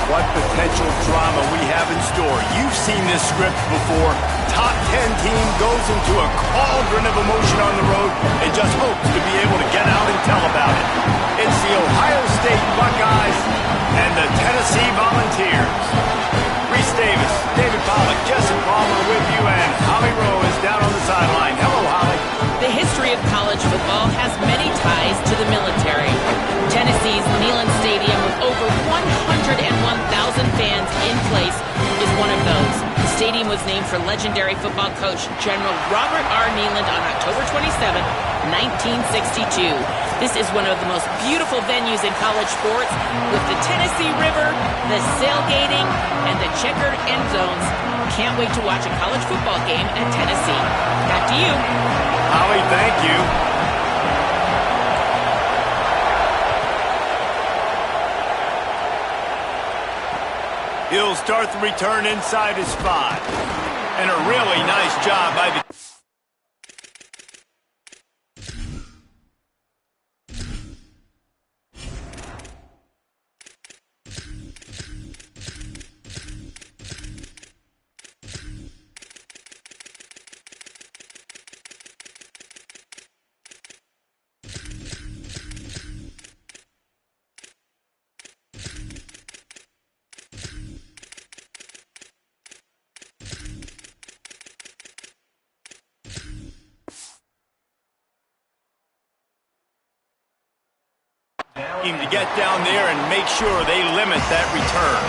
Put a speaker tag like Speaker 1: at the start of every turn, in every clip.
Speaker 1: What potential drama we have in store. You've seen this script before. Top 10 team goes into a cauldron of emotion on the road and just hopes to be able to get out and tell about it. It's the Ohio State Buckeyes and the Tennessee Volunteers. Reese Davis, David Pollack, Jesse Palmer with you, and Holly Rowe is down on the sideline. Hello, Holly.
Speaker 2: The history of college football has many ties to the military. Tennessee's Neyland Stadium with over 101,000 fans in place is one of those. The stadium was named for legendary football coach General Robert R. Neyland on October 27, 1962. This is one of the most beautiful venues in college sports with the Tennessee River, the sailgating, and the checkered end zones. Can't wait to watch a college football game at Tennessee. Back to you.
Speaker 1: Holly, thank you. He'll start the return inside his 5. And a really nice job by the... to get down there and make sure they limit that return.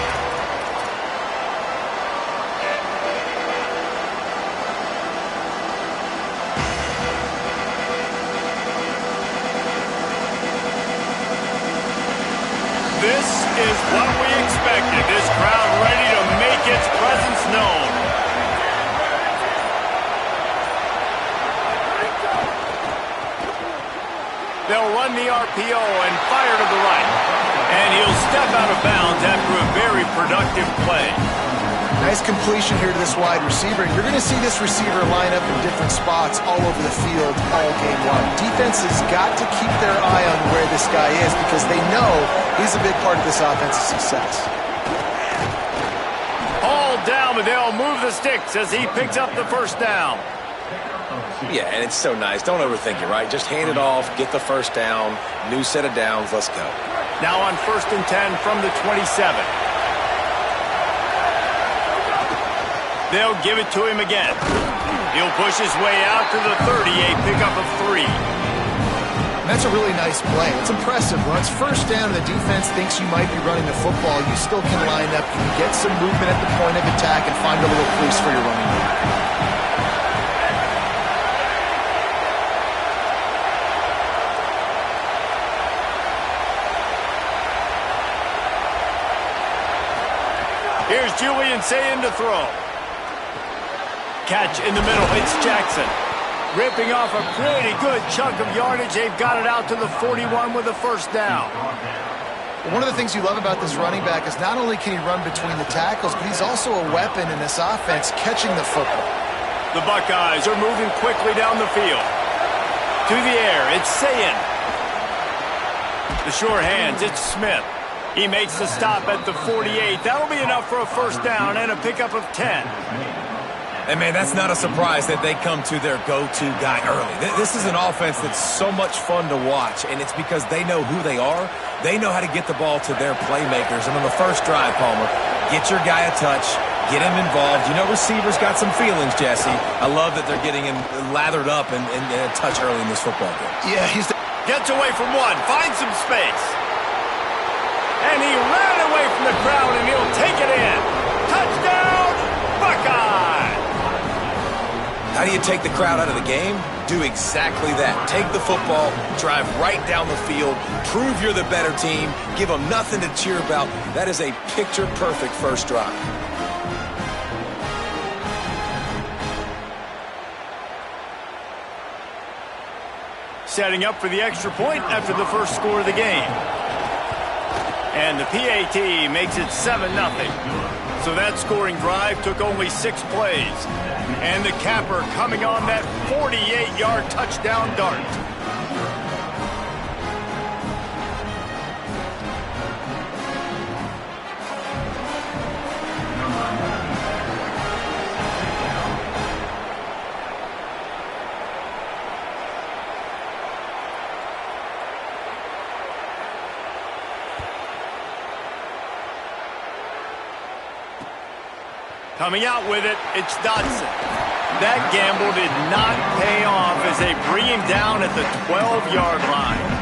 Speaker 1: This is what we expected. This crowd ready to make its presence known. They'll run the RPO and fire to the right. And he'll step out of bounds after a very productive play.
Speaker 3: Nice completion here to this wide receiver. You're going to see this receiver line up in different spots all over the field all game long. Defense has got to keep their eye on where this guy is because they know he's a big part of this offense's success.
Speaker 1: All down, but they'll move the sticks as he picks up the first down.
Speaker 4: Yeah, and it's so nice. Don't overthink it, right? Just hand it off, get the first down, new set of downs, let's go.
Speaker 1: Now on 1st and 10 from the 27. They'll give it to him again. He'll push his way out to the 30, a pickup of 3.
Speaker 3: That's a really nice play. It's impressive. When it's first down and the defense thinks you might be running the football, you still can line up, you can get some movement at the point of attack and find a little crease for your running back.
Speaker 1: Here's Julian Sayin to throw. Catch in the middle. It's Jackson. Ripping off a pretty good chunk of yardage. They've got it out to the 41 with a first down.
Speaker 3: One of the things you love about this running back is not only can he run between the tackles, but he's also a weapon in this offense catching the football.
Speaker 1: The Buckeyes are moving quickly down the field. To the air, it's Sayin. The sure hands, it's Smith. He makes the stop at the 48. That'll be enough for a first down and a pickup of 10.
Speaker 4: And, man, that's not a surprise that they come to their go-to guy early. This is an offense that's so much fun to watch, and it's because they know who they are. They know how to get the ball to their playmakers. And on the first drive, Palmer, get your guy a touch, get him involved. You know receivers got some feelings, Jesse. I love that they're getting him lathered up and a touch early in this football game.
Speaker 3: Yeah,
Speaker 1: gets away from one, finds some space. And he ran away from the crowd, and he'll take it in. Touchdown, Buckeye!
Speaker 4: How do you take the crowd out of the game? Do exactly that. Take the football, drive right down the field, prove you're the better team, give them nothing to cheer about. That is a picture-perfect first drive.
Speaker 1: Setting up for the extra point after the first score of the game. And the PAT makes it 7-0. So that scoring drive took only 6 plays. And the capper coming on that 48-yard touchdown dart. Coming out with it, it's Dotson. That gamble did not pay off as they bring him down at the 12-yard line.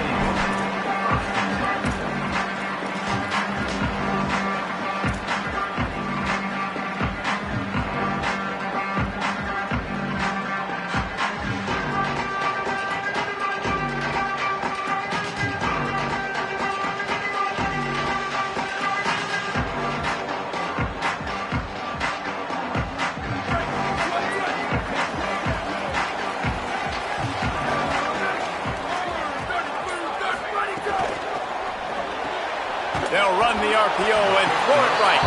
Speaker 1: They'll run the RPO and throw it right.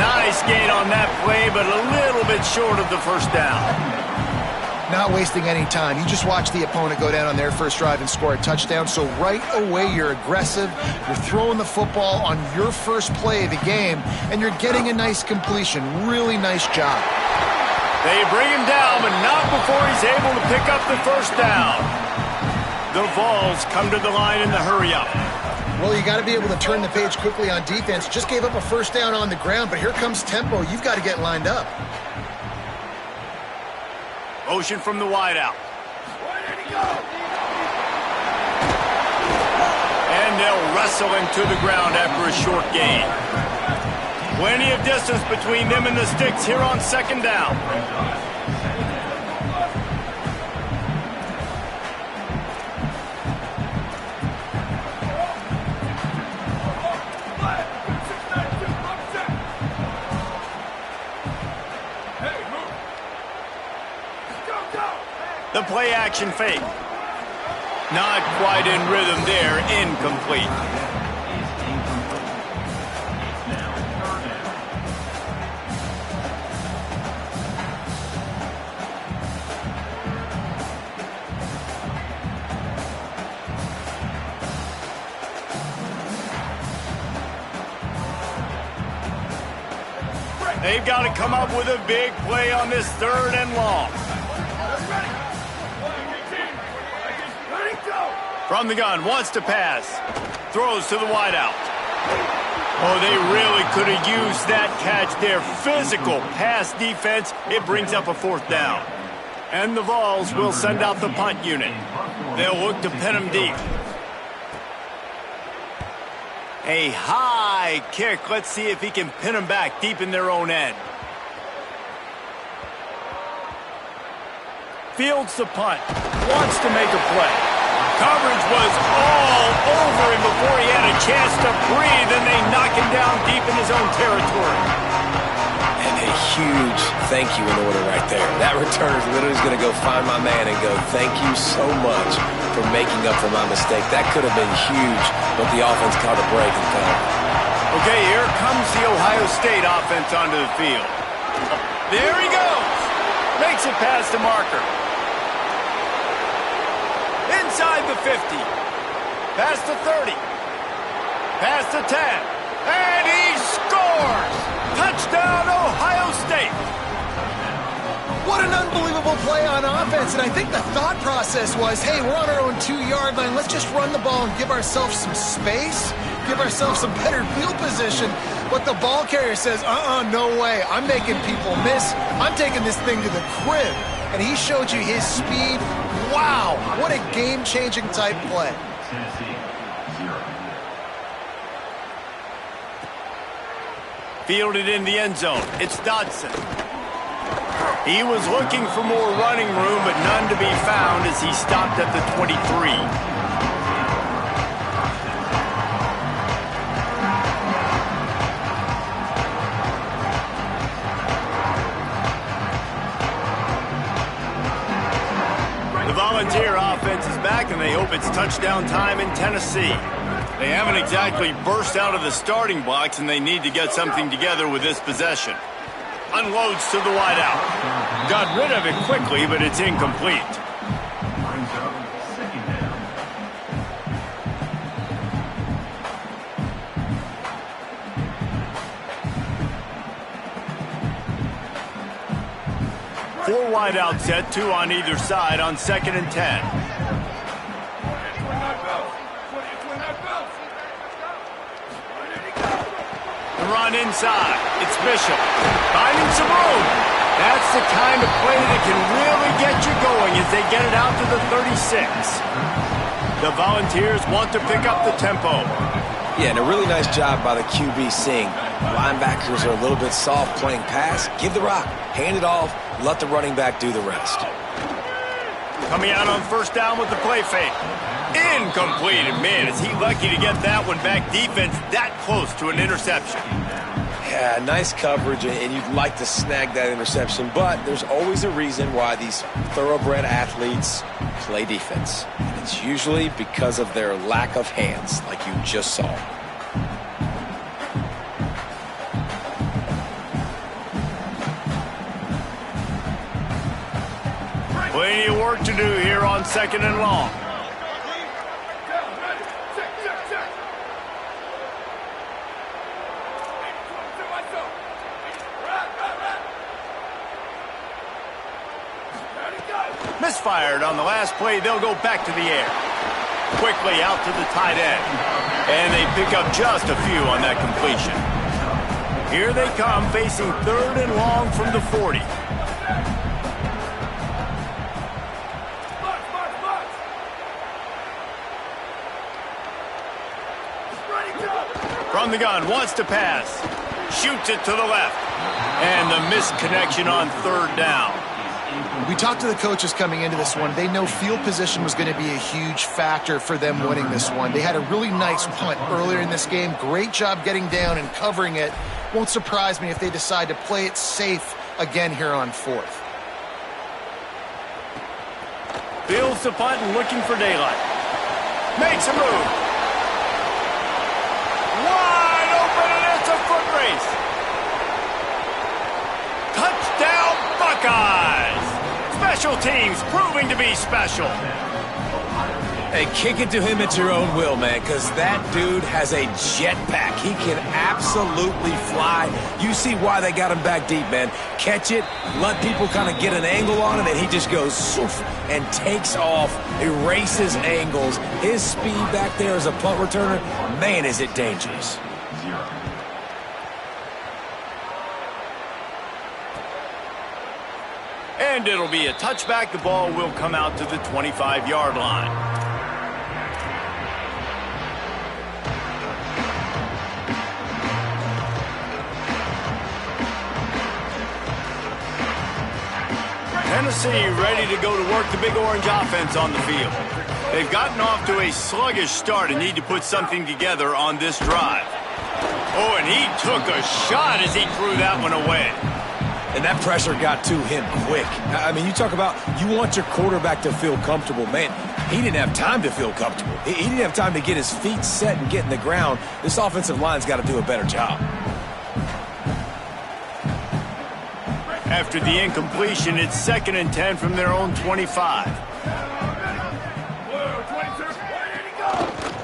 Speaker 1: Nice gain on that play, but a little bit short of the first down.
Speaker 3: Not wasting any time. You just watch the opponent go down on their first drive and score a touchdown. So right away, you're aggressive. You're throwing the football on your first play of the game, and you're getting a nice completion. Really nice job.
Speaker 1: They bring him down, but not before he's able to pick up the first down. The Vols come to the line in the hurry-up.
Speaker 3: Well, you got to be able to turn the page quickly on defense. Just gave up a first down on the ground, but here comes tempo. You've got to get lined up.
Speaker 1: Motion from the wideout. And they'll wrestle him to the ground after a short gain. Plenty of distance between them and the sticks here on second down. The play action fake. Not quite in rhythm there, incomplete. They've got to come up with a big play on this 3rd and long. From the gun, wants to pass. Throws to the wideout. Oh, they really could have used that catch there. Physical pass defense. It brings up a 4th down. And the Vols will send out the punt unit. They'll look to pin him deep. A high kick. Let's see if he can pin him back deep in their own end. Fields the punt. Wants to make a play. Coverage was all over him before he had a chance to breathe, and they knock him down deep in his own territory.
Speaker 4: And a huge thank you in order right there. That returner literally is going to go find my man and go, thank you so much for making up for my mistake. That could have been huge, but the offense caught a break and found it.
Speaker 1: Okay, here comes the Ohio State offense onto the field. There he goes. Makes it past the marker. Inside the 50. Past the 30. Past the 10. And he scores! Touchdown, Ohio State!
Speaker 3: What an unbelievable play on offense. And I think the thought process was, hey, we're on our own 2-yard line. Let's just run the ball and give ourselves some space, give ourselves some better field position. But the ball carrier says, no way. I'm making people miss. I'm taking this thing to the crib. And he showed you his speed. Wow, what a game-changing type play.
Speaker 1: Fielded in the end zone. It's Dotson. He was looking for more running room, but none to be found as he stopped at the 23. Volunteer offense is back, and they hope it's touchdown time in Tennessee. They haven't exactly burst out of the starting blocks, and they need to get something together with this possession. Unloads to the wideout. Got rid of it quickly, but it's incomplete. Four wide out set, 2 on either side on 2nd and 10. run inside. It's Bishop. Finding some room. That's the kind of play that can really get you going as they get it out to the 36. The Volunteers want to pick up the tempo.
Speaker 4: Yeah, and a really nice job by the QB seeing linebackers are a little bit soft playing pass. Give the rock, hand it off, let the running back do the rest.
Speaker 1: Coming out on first down with the play fake. Incomplete. And man, is he lucky to get that one back. Defense that close to an interception.
Speaker 4: Yeah, nice coverage, and you'd like to snag that interception, but there's always a reason why these thoroughbred athletes play defense. And it's usually because of their lack of hands, like you just saw.
Speaker 1: Plenty of work to do here on 2nd and long. Misfired on the last play. They'll go back to the air. Quickly out to the tight end. And they pick up just a few on that completion. Here they come facing 3rd and long from the 40. From the gun, wants to pass. Shoots it to the left. And the missed connection on 3rd down.
Speaker 3: We talked to the coaches coming into this one. They know field position was going to be a huge factor for them winning this one. They had a really nice punt earlier in this game. Great job getting down and covering it. Won't surprise me if they decide to play it safe again here on 4th.
Speaker 1: Fields the punt and looking for daylight. Makes a move. Wide open, and it's a foot race. Touchdown, Buckeyes! Special teams proving to be special.
Speaker 4: Hey, kick it to him at your own will, man, because that dude has a jetpack. He can absolutely fly. You see why they got him back deep, man. Catch it, let people kind of get an angle on him, and he just goes soof and takes off, erases angles. His speed back there as a punt returner, man, is it dangerous.
Speaker 1: And it'll be a touchback. The ball will come out to the 25-yard line. Tennessee ready to go to work the Big Orange offense on the field. They've gotten off to a sluggish start and need to put something together on this drive. Oh, and he took a shot as he threw that one away.
Speaker 4: And that pressure got to him quick. I mean, you talk about you want your quarterback to feel comfortable. Man, he didn't have time to feel comfortable. He didn't have time to get his feet set and get in the ground. This offensive line's got to do a better job.
Speaker 1: After the incompletion, it's 2nd and 10 from their own 25.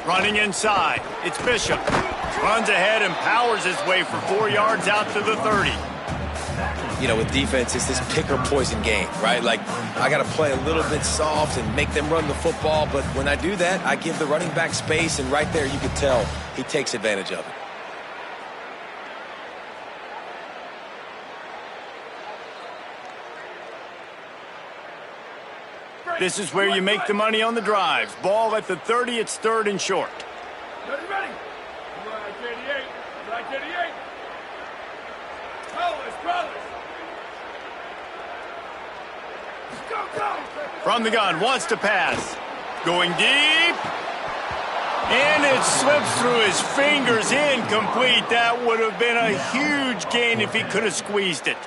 Speaker 1: Running inside, it's Bishop. Runs ahead and powers his way for 4 yards out to the 30.
Speaker 4: You know, with defense, it's this pick or poison game, right? Like, I got to play a little bit soft and make them run the football, but when I do that, I give the running back space, and right there you can tell he takes advantage of it.
Speaker 1: This is where you make the money on the drives. Ball at the 30, it's 3rd and short.
Speaker 5: Ready. Right 88. Right 88. Colors. Go.
Speaker 1: From the gun, wants to pass. Going deep. And it slips through his fingers, incomplete. That would have been a huge gain if he could have squeezed it.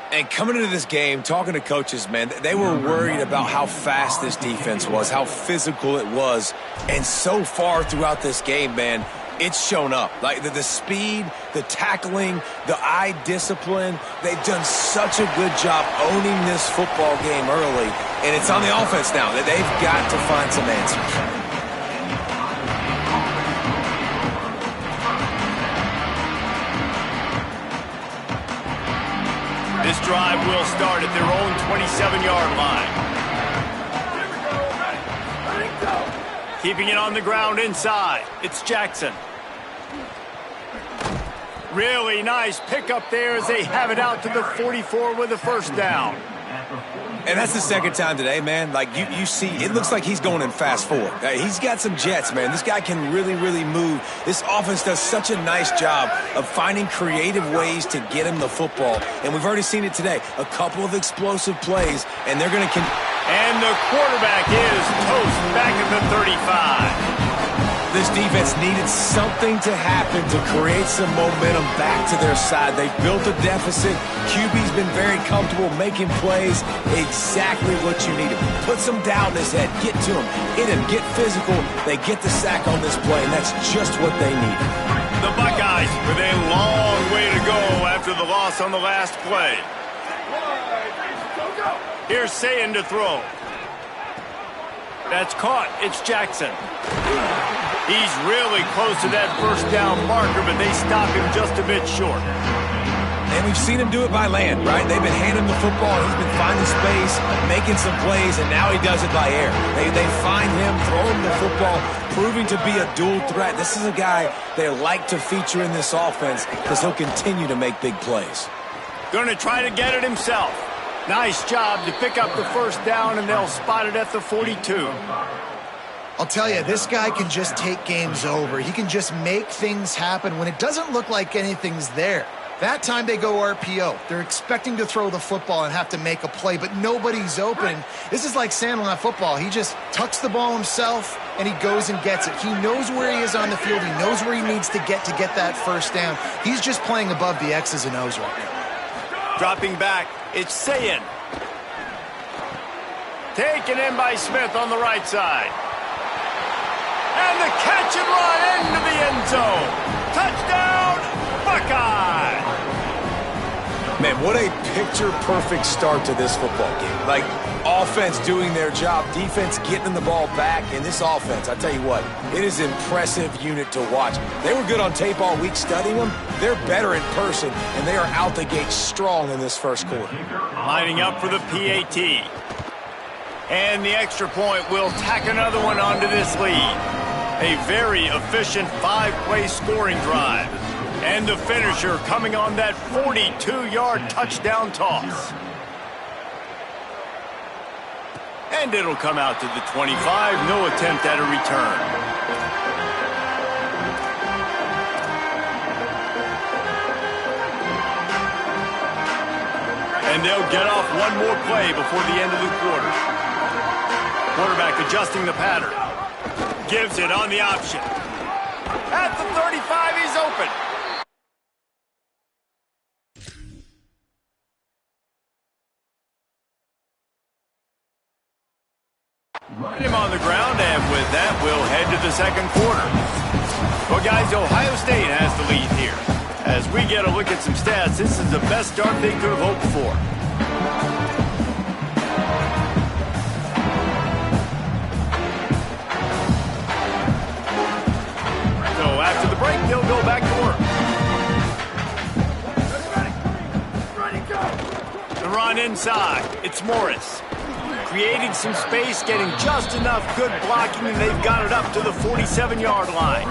Speaker 4: And coming into this game, talking to coaches, man, they were worried about how fast this defense was, how physical it was. And so far throughout this game, man, it's shown up. Like the speed, the tackling, the eye discipline. They've done such a good job owning this football game early. And it's on the offense now that they've got to find some answers.
Speaker 1: This drive will start at their own 27-yard line. Keeping it on the ground inside. It's Jackson. Really nice pickup there as they have it out to the 44 with a first down.
Speaker 4: And that's the second time today, man. Like, you see, it looks like he's going in fast forward. He's got some jets, man. This guy can really, really move. This offense does such a nice job of finding creative ways to get him the football. And we've already seen it today. A couple of explosive plays, and they're going to
Speaker 1: And the quarterback is toast back at the 35.
Speaker 4: This defense needed something to happen to create some momentum back to their side. They built a deficit. QB's been very comfortable making plays. Exactly what you needed. Put some doubt in his head. Get to him. Hit him. Get physical. They get the sack on this play, and that's just what they need.
Speaker 1: The Buckeyes with a long way to go after the loss on the last play. Here's Sayin to throw. That's caught. It's Jackson. He's really close to that first down marker, but they stop him just a bit short.
Speaker 4: And we've seen him do it by land, right? They've been handing him the football. He's been finding space, making some plays, and now he does it by air. They find him, throw him the football, proving to be a dual threat. This is a guy they like to feature in this offense because he'll continue to make big plays.
Speaker 1: Going to try to get it himself. Nice job to pick up the first down, and they'll spot it at the 42.
Speaker 3: I'll tell you, this guy can just take games over. He can just make things happen when it doesn't look like anything's there. That time they go RPO. They're expecting to throw the football and have to make a play, but nobody's open. This is like Sandlot football. He just tucks the ball himself, and he goes and gets it. He knows where he is on the field. He knows where he needs to get that first down. He's just playing above the X's and O's right now.
Speaker 1: Dropping back, it's Sayin. Taken in by Smith on the right side. And the catch and run into the end zone. Touchdown, Buckeye!
Speaker 4: Man, what a picture-perfect start to this football game. Like, offense doing their job, defense getting the ball back, and this offense, I tell you what, it is an impressive unit to watch. They were good on tape all week studying them. They're better in person, and they are out the gate strong in this first quarter.
Speaker 1: Lining up for the PAT. And the extra point will tack another one onto this lead. A very efficient 5-play scoring drive. And the finisher coming on that 42-yard touchdown toss. And it'll come out to the 25. No attempt at a return. And they'll get off one more play before the end of the quarter. Quarterback adjusting the pattern. Gives it on the option. At the 35, he's open. Put him on the ground, and with that, we'll head to the second quarter. Well, guys, Ohio State has the lead here. As we get a look at some stats, this is the best start they could have hoped for. So after the break, they'll go back to work.
Speaker 5: Ready, go!
Speaker 1: The run inside. It's Morris. Creating some space, getting just enough good blocking, and they've got it up to the 47-yard line.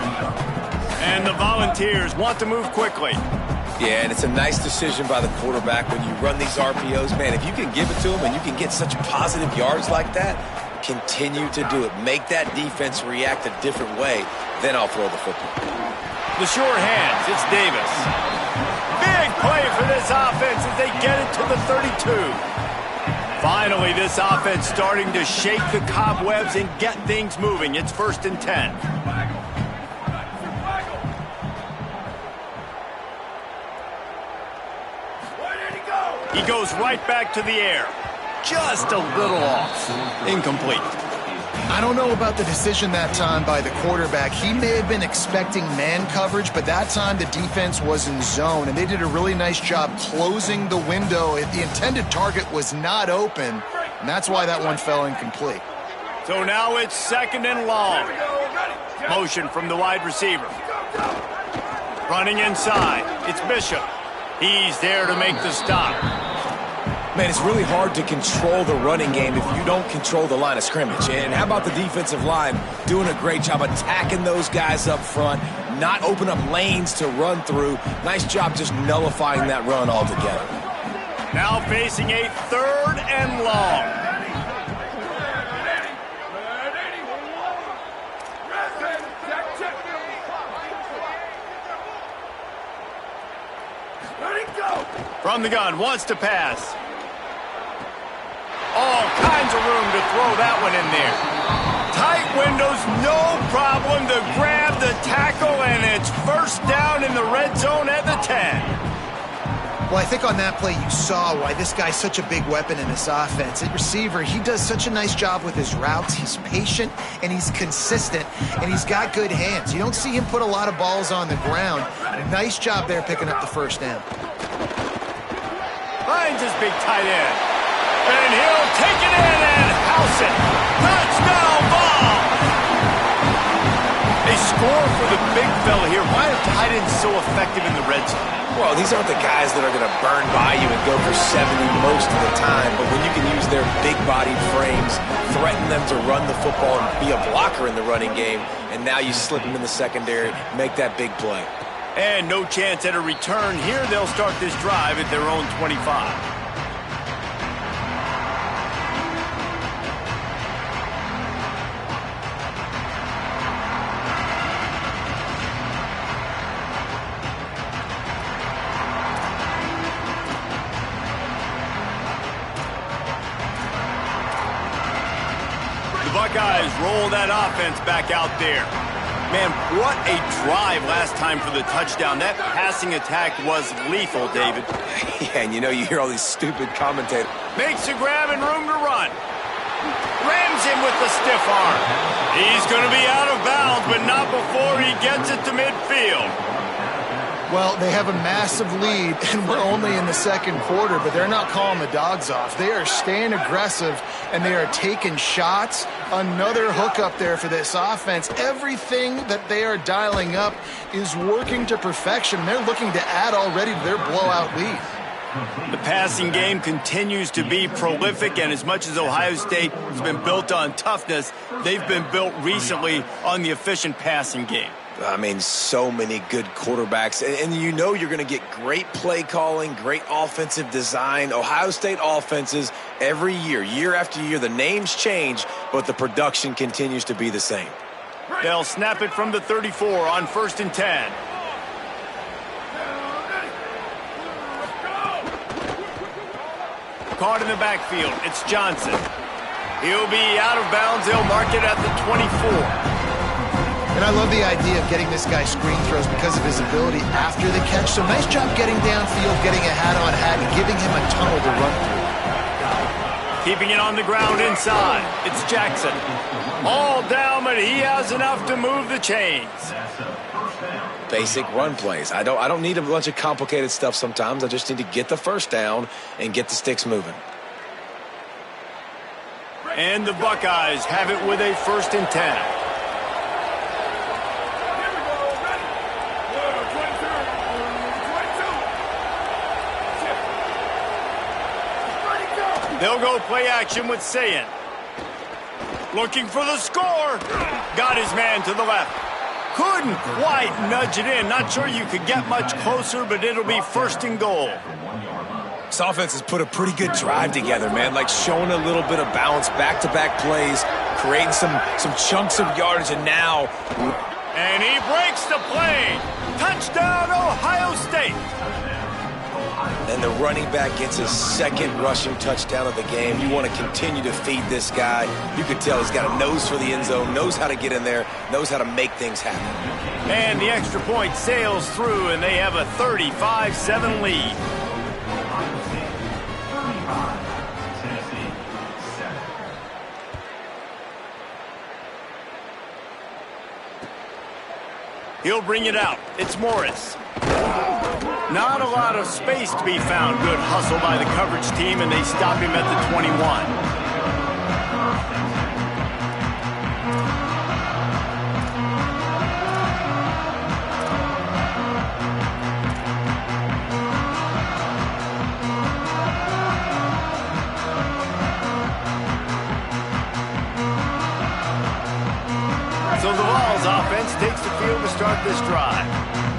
Speaker 1: And the Volunteers want to move quickly.
Speaker 4: Yeah, and it's a nice decision by the quarterback when you run these RPOs. Man, if you can give it to them and you can get such positive yards like that, continue to do it. Make that defense react a different way, then I'll throw the football.
Speaker 1: The sure hands, it's Davis. Big play for this offense as they get it to the 32. Finally, this offense starting to shake the cobwebs and get things moving. It's 1st and 10. He goes right back to the air. Just a little off. Incomplete.
Speaker 3: I don't know about the decision that time by the quarterback. He may have been expecting man coverage, but that time the defense was in zone, and they did a really nice job closing the window. The intended target was not open, and that's why that one fell incomplete.
Speaker 1: So now it's 2nd and long. Motion from the wide receiver. Running inside. It's Bishop. He's there to make the stop.
Speaker 4: Man, it's really hard to control the running game if you don't control the line of scrimmage. And how about the defensive line doing a great job attacking those guys up front, not open up lanes to run through. Nice job just nullifying that run altogether.
Speaker 1: Now facing a 3rd and long. From the gun, wants to pass. All kinds of room to throw that one in there. Tight windows, no problem to grab the tackle, and it's first down in the red zone at the 10.
Speaker 3: Well, I think on that play you saw why this guy's such a big weapon in this offense. At receiver, he does such a nice job with his routes. He's patient, and he's consistent, and he's got good hands. You don't see him put a lot of balls on the ground. Nice job there picking up the first down.
Speaker 1: Finds his big tight end. And he'll take it in and house it. Touchdown ball! A score for the big fella here. Why are tight ends so effective in the red zone?
Speaker 4: Well, these aren't the guys that are going to burn by you and go for 70 most of the time, but when you can use their big-bodied frames, threaten them to run the football and be a blocker in the running game, and now you slip them in the secondary, make that big play.
Speaker 1: And no chance at a return here. They'll start this drive at their own 25. The Buckeyes roll that offense back out there. Man, what a drive last time for the touchdown. That passing attack was lethal, David.
Speaker 4: Yeah, and you know, you hear all these stupid commentators.
Speaker 1: Makes a grab and room to run. Rams him with the stiff arm. He's going to be out of bounds, but not before he gets it to midfield.
Speaker 3: Well, they have a massive lead, and we're only in the second quarter, but they're not calling the dogs off. They are staying aggressive, and they are taking shots. Another hook up there for this offense. Everything that they are dialing up is working to perfection. They're looking to add already to their blowout lead.
Speaker 1: The passing game continues to be prolific, and as much as Ohio State has been built on toughness, they've been built recently on the efficient passing game.
Speaker 4: I mean, so many good quarterbacks. And you know you're going to get great play calling, great offensive design. Ohio State offenses every year, year after year, the names change, but the production continues to be the same.
Speaker 1: They'll snap it from the 34 on 1st and 10. Caught in the backfield. It's Johnson. He'll be out of bounds. They'll mark it at the 24.
Speaker 3: And I love the idea of getting this guy screen throws because of his ability after the catch. So nice job getting downfield, getting a hat-on-hat, and giving him a tunnel to run through.
Speaker 1: Keeping it on the ground inside. It's Jackson. All down, but he has enough to move the chains.
Speaker 4: Basic run plays. I don't need a bunch of complicated stuff sometimes. I just need to get the first down and get the sticks moving.
Speaker 1: And the Buckeyes have it with a 1st and 10. They'll go play action with Sayin. Looking for the score. Got his man to the left. Couldn't quite nudge it in. Not sure you could get much closer, but it'll be 1st and goal.
Speaker 4: This offense has put a pretty good drive together, man. Like showing a little bit of balance, back-to-back plays, creating some chunks of yardage, and now...
Speaker 1: And he breaks the play. Touchdown, Ohio State.
Speaker 4: And the running back gets his 2nd rushing touchdown of the game. You want to continue to feed this guy. You can tell he's got a nose for the end zone, knows how to get in there, knows how to make things happen.
Speaker 1: And the extra point sails through, and they have a 35-7 lead. He'll bring it out. It's Morris. Not a lot of space to be found. Good hustle by the coverage team, and they stop him at the 21. So the Vols offense takes the field to start this drive.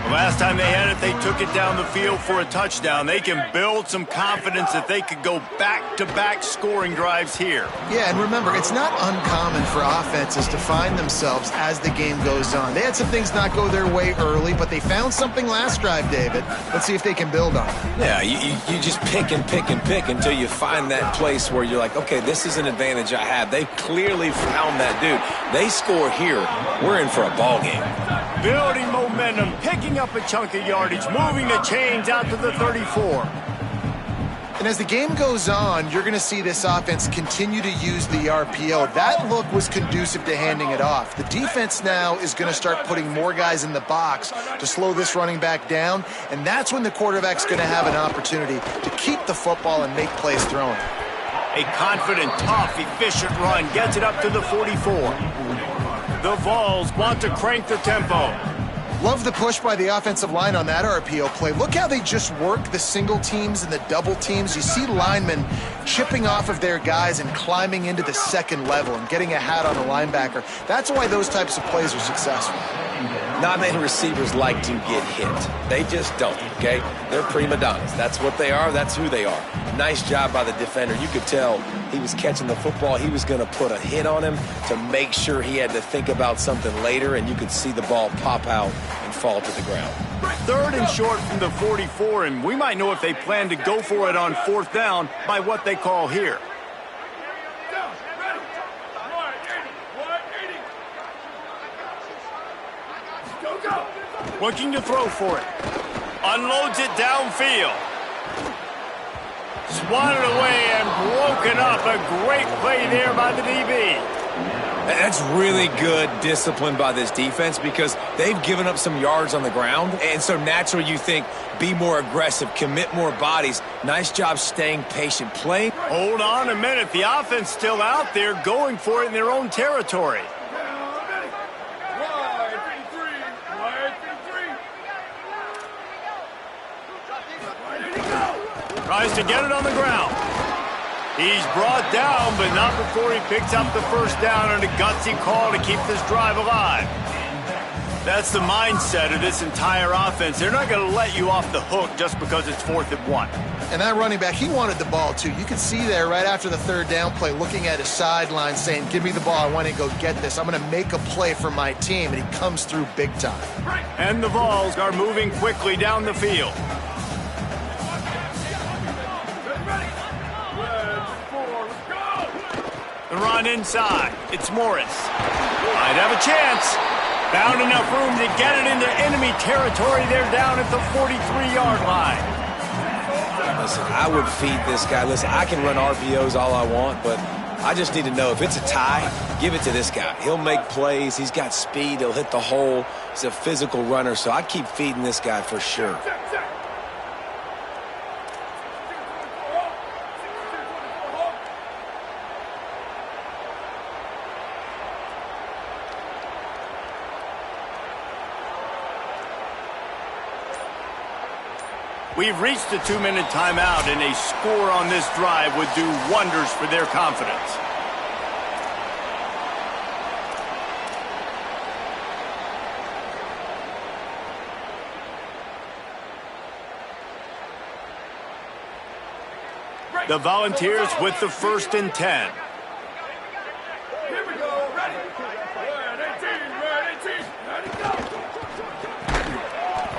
Speaker 1: The last time they had it, they took it down the field for a touchdown. They can build some confidence that they could go back-to-back scoring drives here.
Speaker 3: Yeah, and remember, it's not uncommon for offenses to find themselves as the game goes on. They had some things not go their way early, but they found something last drive, David. Let's see if they can build on it.
Speaker 4: Yeah, you just pick and pick and pick until you find that place where you're like, okay, this is an advantage I have. They clearly found that dude. They score here, we're in for a ball game.
Speaker 1: Building momentum, picking up a chunk of yardage, moving the chains out to the 34.
Speaker 3: And as the game goes on, you're going to see this offense continue to use the RPO. That look was conducive to handing it off. The defense now is going to start putting more guys in the box to slow this running back down, and that's when the quarterback's going to have an opportunity to keep the football and make plays throwing.
Speaker 1: A confident, tough, efficient run gets it up to the 44. The Vols want to crank the tempo.
Speaker 3: Love the push by the offensive line on that RPO play. Look how they just work the single teams and the double teams. You see linemen chipping off of their guys and climbing into the second level and getting a hat on a linebacker. That's why those types of plays are successful.
Speaker 4: Not many receivers like to get hit. They just don't, okay? They're prima donnas. That's what they are. That's who they are. Nice job by the defender. You could tell he was catching the football. He was going to put a hit on him to make sure he had to think about something later, and you could see the ball pop out and fall to the ground.
Speaker 1: Third and short from the 44, and we might know if they plan to go for it on fourth down by what they call here. Looking to throw for it. Unloads it downfield. Swatted away and broken up. A great play there by the DB.
Speaker 4: That's really good discipline by this defense because they've given up some yards on the ground. And so naturally you think, be more aggressive, commit more bodies. Nice job staying patient. Play.
Speaker 1: Hold on a minute. The offense still out there going for it in their own territory. Tries to get it on the ground. He's brought down, but not before he picks up the first down on a gutsy call to keep this drive alive. That's the mindset of this entire offense. They're not going to let you off the hook just because it's 4th and 1.
Speaker 3: And that running back, he wanted the ball too. You can see there right after the third down play, looking at his sideline saying, give me the ball, I want to go get this. I'm going to make a play for my team, and he comes through big time.
Speaker 1: And the Vols are moving quickly down the field. The run inside. It's Morris. Might have a chance. Found enough room to get it into enemy territory. They're down at the 43-yard line.
Speaker 4: Listen, I would feed this guy. Listen, I can run RPOs all I want, but I just need to know if it's a tie, give it to this guy. He'll make plays. He's got speed. He'll hit the hole. He's a physical runner, so I keep feeding this guy for sure.
Speaker 1: We've reached the 2-minute timeout, and a score on this drive would do wonders for their confidence. The Volunteers with the 1st and 10.
Speaker 5: Here we go. Ready. Red 18. Ready, go.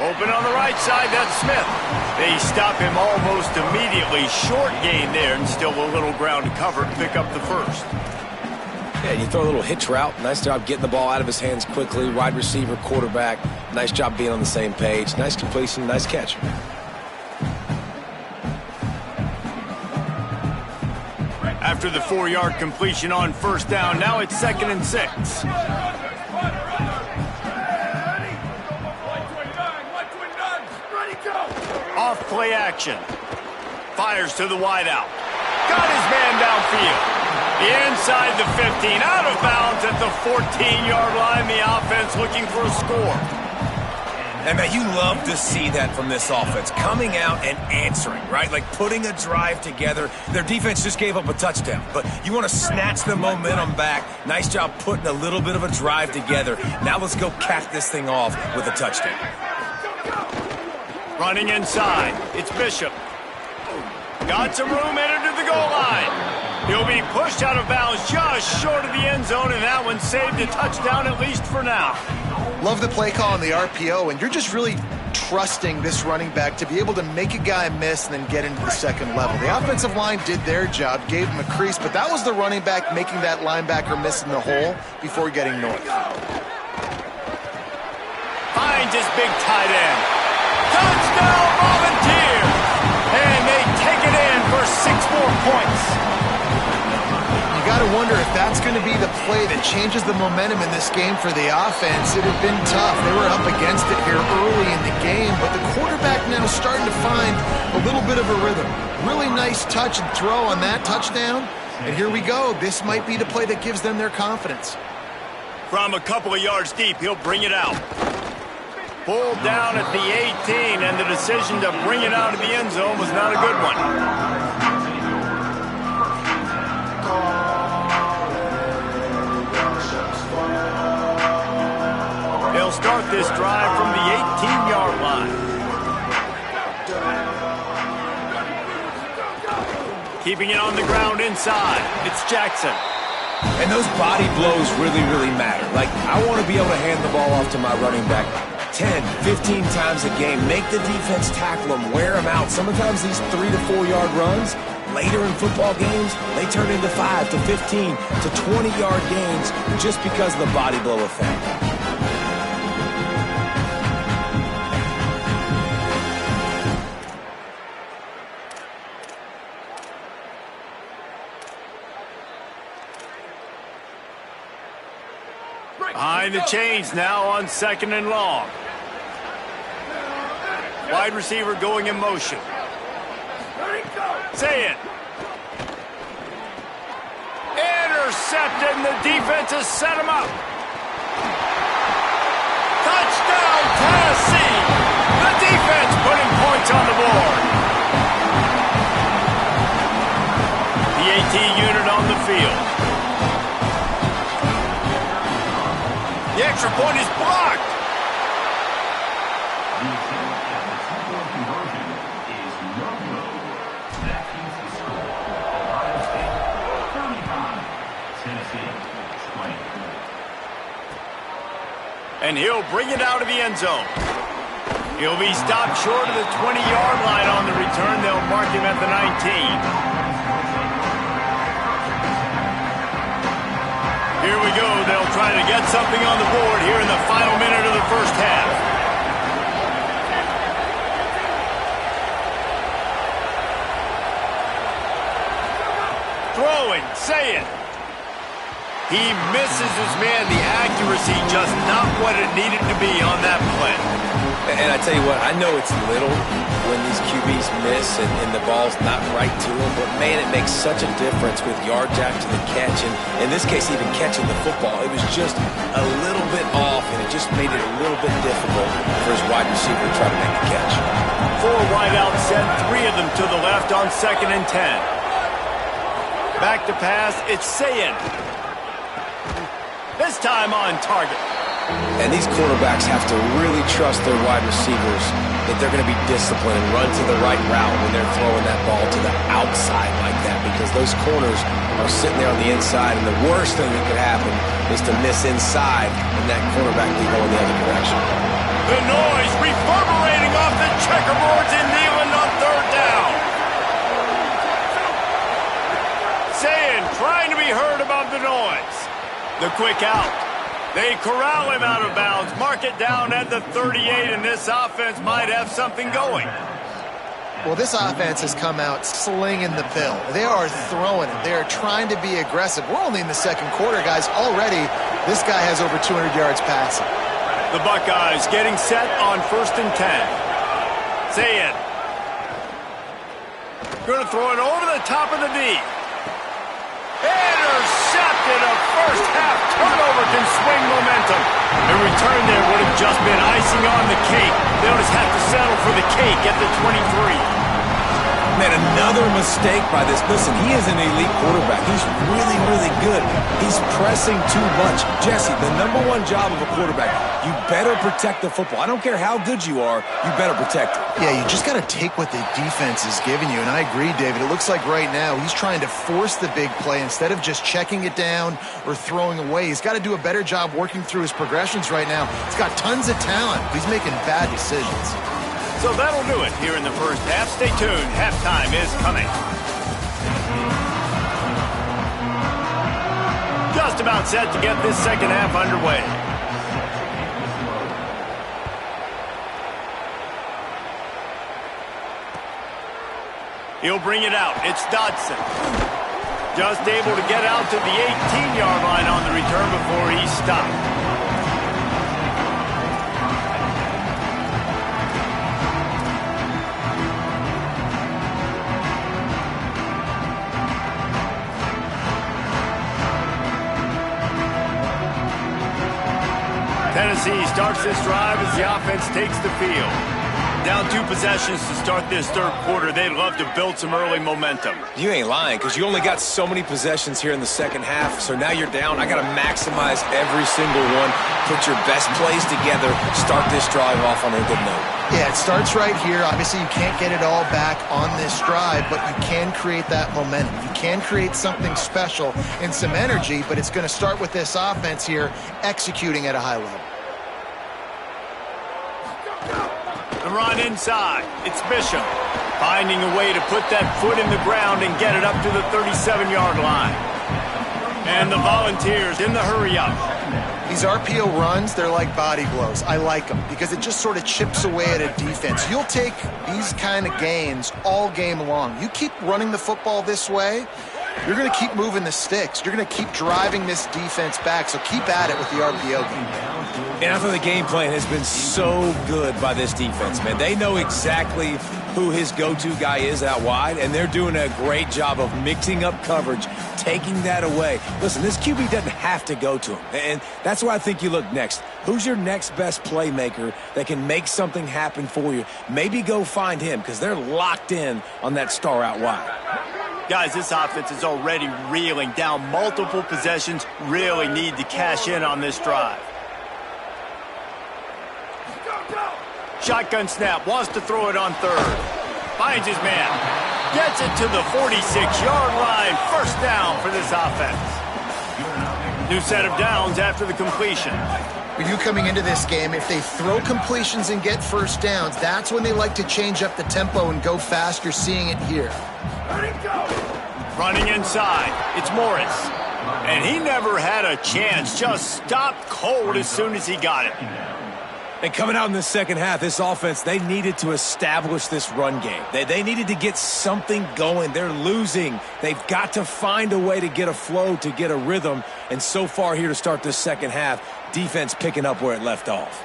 Speaker 1: Open on the right side, that's Smith. They stop him almost immediately. Short gain there, and still a little ground to cover to pick up the first.
Speaker 4: Yeah, you throw a little hitch route. Nice job getting the ball out of his hands quickly. Wide receiver, quarterback. Nice job being on the same page. Nice completion, nice catch.
Speaker 1: After the 4-yard completion on first down, now it's 2nd and 6. Off play action. Fires to the wideout. Got his man downfield. Inside the 15. Out of bounds at the 14-yard line. The offense looking for a score.
Speaker 4: And man, you love to see that from this offense, coming out and answering, right? Like putting a drive together. Their defense just gave up a touchdown, but you want to snatch the momentum back. Nice job putting a little bit of a drive together. Now let's go cap this thing off with a touchdown.
Speaker 1: Running inside, it's Bishop. Got some room headed to the goal line. He'll be pushed out of bounds just short of the end zone, and that one saved a touchdown at least for now.
Speaker 3: Love the play call on the RPO, and you're just really trusting this running back to be able to make a guy miss and then get into the second level. The offensive line did their job, gave him a crease, but that was the running back making that linebacker miss in the hole before getting north.
Speaker 1: Finds his big tight end. Touchdown, Volunteers! And they take it in for 6 more points.
Speaker 3: You got to wonder if that's going to be the play that changes the momentum in this game for the offense. It had been tough. They were up against it here early in the game, but the quarterback now starting to find a little bit of a rhythm. Really nice touch and throw on that touchdown. And here we go. This might be the play that gives them their confidence.
Speaker 1: From a couple of yards deep, he'll bring it out. Pulled down at the 18, and the decision to bring it out of the end zone was not a good one. They'll start this drive from the 18-yard line. Keeping it on the ground inside. It's Jackson.
Speaker 4: And those body blows really, really matter. Like, I want to be able to hand the ball off to my running back 10, 15 times a game. Make the defense tackle them, wear them out. Sometimes these 3 to 4 yard runs, later in football games, they turn into 5 to 15 to 20-yard gains just because of the body blow effect.
Speaker 1: Behind the chains now on 2nd and long. Wide receiver going in motion. Say it. Intercepted, and the defense has set him up. Touchdown, Tennessee. The defense putting points on the board. The AT unit on the field. The extra point is blocked. And he'll bring it out of the end zone. He'll be stopped short of the 20-yard line on the return. They'll mark him at the 19. Here we go. They'll try to get something on the board here in the final minute of the first half. Throwing, say it. He misses his man. The accuracy just not what it needed to be on that play.
Speaker 4: And I tell you what, I know it's little when these QBs miss and the ball's not right to them, but man, it makes such a difference with yards after the catch. And in this case, even catching the football, it was just a little bit off, and it just made it a little bit difficult for his wide receiver to try to make the catch.
Speaker 1: 4 wideouts set, 3 of them to the left on 2nd and 10. Back to pass, it's Sayin. This time on target.
Speaker 4: And these quarterbacks have to really trust their wide receivers that they're going to be disciplined and run to the right route when they're throwing that ball to the outside like that, because those corners are sitting there on the inside, and the worst thing that could happen is to miss inside and that cornerback be going the other direction.
Speaker 1: The noise reverberating off the checkerboards in Neyland on 3rd down. Sayin trying to be heard above the noise. The quick out. They corral him out of bounds, mark it down at the 38, and this offense might have something going.
Speaker 3: Well, this offense has come out slinging the bill. They are throwing it. They are trying to be aggressive. We're only in the 2nd quarter, guys. Already, this guy has over 200 yards passing.
Speaker 1: The Buckeyes getting set on 1st and 10. Say it. Going to throw it over the top of the D. Intercepted. A first half turnover can swing momentum. A return there would have just been icing on the cake. They'll just have to settle for the cake at the 23.
Speaker 4: Man, another mistake by this. Listen, he is an elite quarterback. He's really, really good. He's pressing too much. Jesse, the #1 job of a quarterback, you better protect the football. I don't care how good you are, you better protect it.
Speaker 3: Yeah, you just got to take what the defense is giving you, and I agree, David. It looks like right now he's trying to force the big play instead of just checking it down or throwing away. He's got to do a better job working through his progressions right now. He's got tons of talent. He's making bad decisions.
Speaker 1: So that'll do it here in the first half. Stay tuned. Halftime is coming. Just about set to get this second half underway. He'll bring it out. It's Dodson. Just able to get out to the 18-yard line on the return before he's stopped. Tennessee starts this drive as the offense takes the field. Down 2 possessions to start this third quarter. They'd love to build some early momentum.
Speaker 4: You ain't lying, because you only got so many possessions here in the second half, so now you're down. I got to maximize every single one, put your best plays together, start this drive off on a good note.
Speaker 3: Yeah, it starts right here. Obviously, you can't get it all back on this drive, but you can create that momentum. You can create something special and some energy, but it's going to start with this offense here executing at a high level.
Speaker 1: The run inside. It's Bishop finding a way to put that foot in the ground and get it up to the 37-yard line. And the Volunteers in the hurry-up.
Speaker 3: These RPO runs, they're like body blows. I like them because it just sort of chips away at a defense. You'll take these kind of gains all game long. You keep running the football this way, you're going to keep moving the sticks. You're going to keep driving this defense back, so keep at it with the RPO game.
Speaker 4: And I thought the game plan has been so good by this defense, man. They know exactly who his go-to guy is out wide, and they're doing a great job of mixing up coverage, taking that away. Listen, this QB doesn't have to go to him, and that's why I think you look next. Who's your next best playmaker that can make something happen for you? Maybe go find him, because they're locked in on that star out wide.
Speaker 1: Guys, this offense is already reeling down multiple possessions. Really need to cash in on this drive. Shotgun snap, wants to throw it on third. Finds his man. Gets it to the 46-yard line. First down for this offense. New set of downs after the completion.
Speaker 3: For you coming into this game, if they throw completions and get first downs, that's when they like to change up the tempo and go fast. You're seeing it here.
Speaker 1: Running inside, it's Morris. And he never had a chance, just stopped cold as soon as he got it.
Speaker 4: And coming out in the second half, this offense, they needed to establish this run game. They needed to get something going. They're losing. They've got to find a way to get a flow, to get a rhythm. And so far here to start this second half, defense picking up where it left off.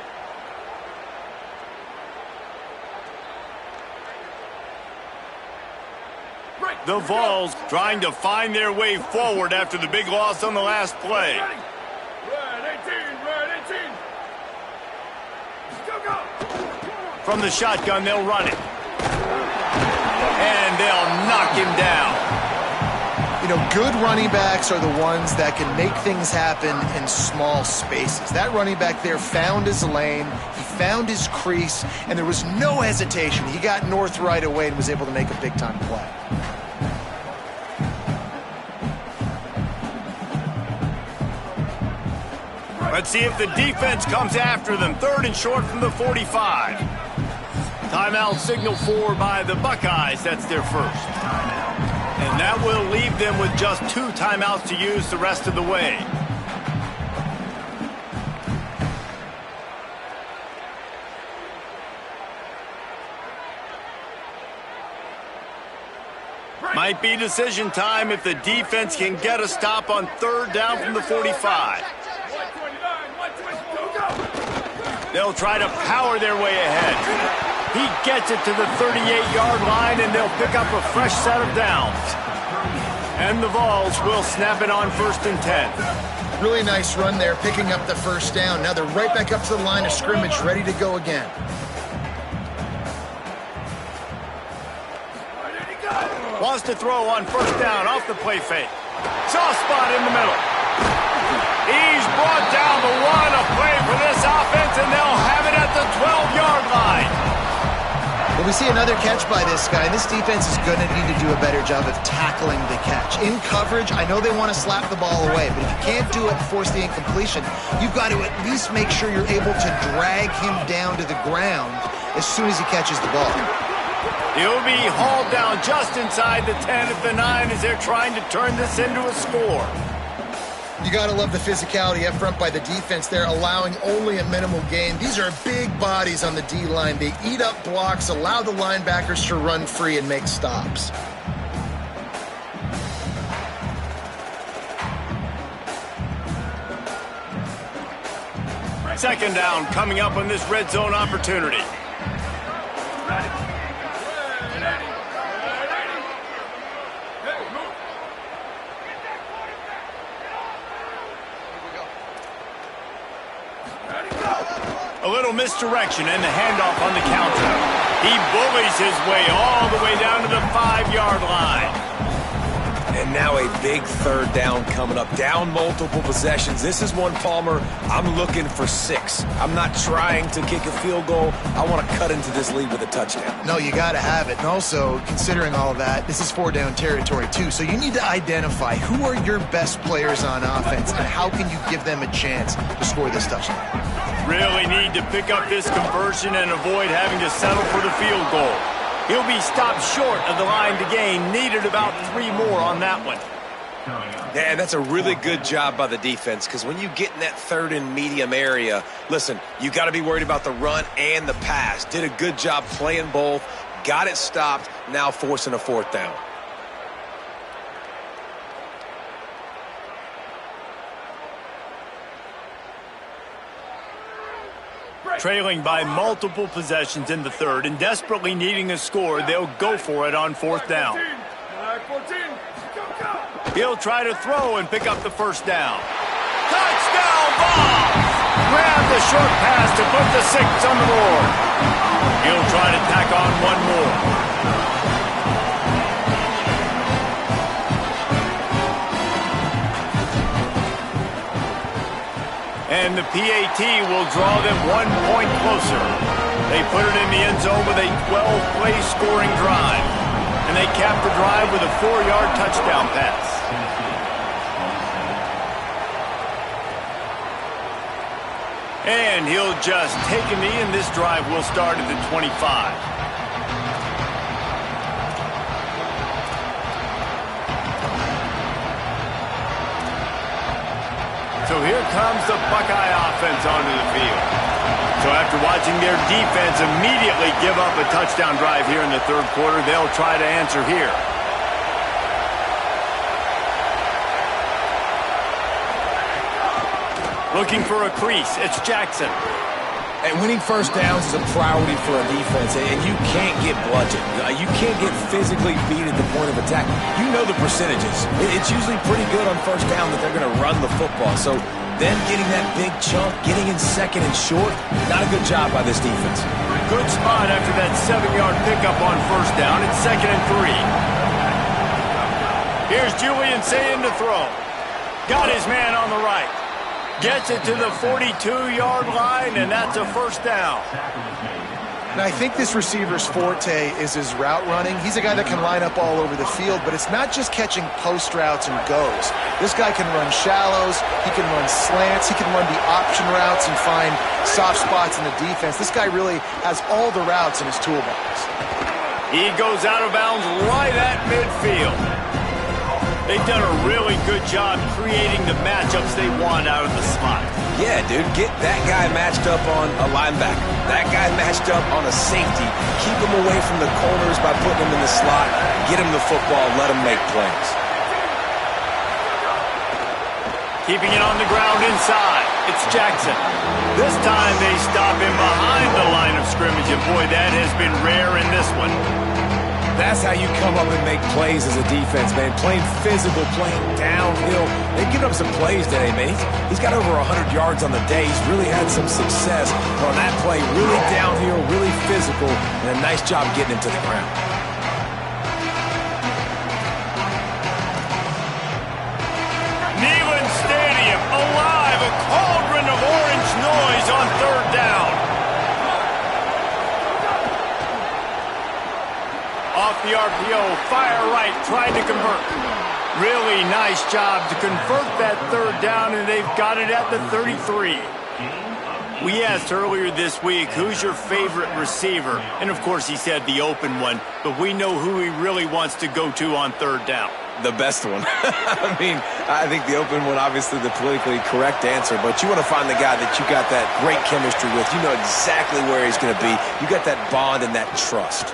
Speaker 1: The Vols trying to find their way forward after the big loss on the last play. From the shotgun, they'll run it. And they'll knock him down.
Speaker 3: You know, good running backs are the ones that can make things happen in small spaces. That running back there found his lane, he found his crease, and there was no hesitation. He got north right away and was able to make a big-time play.
Speaker 1: Let's see if the defense comes after them. Third and short from the 45. Timeout signal for by the Buckeyes. That's their first. And that will leave them with just 2 timeouts to use the rest of the way. Might be decision time if the defense can get a stop on third down from the 45. They'll try to power their way ahead. He gets it to the 38-yard line, and they'll pick up a fresh set of downs. And the Vols will snap it on 1st and 10.
Speaker 3: Really nice run there, picking up the first down. Now they're right back up to the line of scrimmage, ready to go again.
Speaker 1: Wants to throw on first down off the play fake. Soft spot in the middle. He's brought down the one. A play for this offense, and they'll have it at the 12-yard line.
Speaker 3: Well, we see another catch by this guy. This defense is going to need to do a better job of tackling the catch. In coverage, I know they want to slap the ball away, but if you can't do it and force the incompletion, you've got to at least make sure you're able to drag him down to the ground as soon as he catches the ball.
Speaker 1: He'll be hauled down just inside the 10 at the 9 as they're trying to turn this into a score.
Speaker 3: You got to love the physicality up front by the defense there, allowing only a minimal gain. These are big bodies on the D-line. They eat up blocks, allow the linebackers to run free and make stops.
Speaker 1: Second down coming up on this red zone opportunity. A little misdirection and the handoff on the counter. He bullies his way all the way down to the 5-yard line.
Speaker 4: And now a big third down coming up. Down multiple possessions. This is one, Palmer, I'm looking for 6. I'm not trying to kick a field goal. I want to cut into this lead with a touchdown.
Speaker 3: No, you got to have it. And also, considering all of that, this is 4-down territory too. So you need to identify who are your best players on offense and how can you give them a chance to score this touchdown.
Speaker 1: Really need to pick up this conversion and avoid having to settle for the field goal. He'll be stopped short of the line to gain. Needed about 3 more on that one.
Speaker 4: Yeah, that's a really good job by the defense because when you get in that third and medium area, listen, you got to be worried about the run and the pass. Did a good job playing both, got it stopped, now forcing a 4th down.
Speaker 1: Trailing by multiple possessions in the third and desperately needing a score, they'll go for it on 4th down. He'll try to throw and pick up the first down. Touchdown ball! Grab the short pass to put the 6 on the board. He'll try to tack on one more. And the PAT will draw them 1 point closer. They put it in the end zone with a 12-play scoring drive. And they cap the drive with a 4-yard touchdown pass. And he'll just take a knee, and this drive will start at the 25. So here comes the Buckeye offense onto the field. So after watching their defense immediately give up a touchdown drive here in the third quarter, they'll try to answer here. Looking for a crease, it's Jackson.
Speaker 4: And winning first downs is a priority for a defense, and you can't get bludgeoned. You can't get physically beat at the point of attack. You know the percentages. It's usually pretty good on first down that they're going to run the football. So then getting that big chunk, getting in second and short, not a good job by this defense.
Speaker 1: Good spot after that 7-yard pickup on first down. It's 2nd and 3. Here's Julian saying to throw. Got his man on the right. Gets it to the 42-yard line, and that's a first down.
Speaker 3: And I think this receiver's forte is his route running. He's a guy that can line up all over the field, but it's not just catching post routes and goes. This guy can run shallows, he can run slants, he can run the option routes and find soft spots in the defense. This guy really has all the routes in his toolbox.
Speaker 1: He goes out of bounds right at midfield. They've done a really good job creating the matchups they want out of the slot.
Speaker 4: Yeah, dude, get that guy matched up on a linebacker. That guy matched up on a safety. Keep him away from the corners by putting him in the slot. Get him the football, let him make plays.
Speaker 1: Keeping it on the ground inside. It's Jackson. This time they stop him behind the line of scrimmage, and boy, that has been rare in this one.
Speaker 4: that's how you come up and make plays as a defense, man. Playing physical, playing downhill. They've given up some plays today, man. He's got over 100 yards on the day. He's really had some success on that play. Really downhill, really physical, and a nice job getting him to the ground.
Speaker 1: Neyland Stadium, alive, a cauldron of orange noise on third down. Off the RPO, fire right, trying to convert. Really nice job to convert that third down, and they've got it at the 33. We asked earlier this week, who's your favorite receiver? And, of course, he said the open one, but we know who he really wants to go to on third down.
Speaker 4: The best one. I mean, I think the open one, obviously the politically correct answer, but you want to find the guy that you got that great chemistry with. You know exactly where he's going to be. You got that bond and that trust.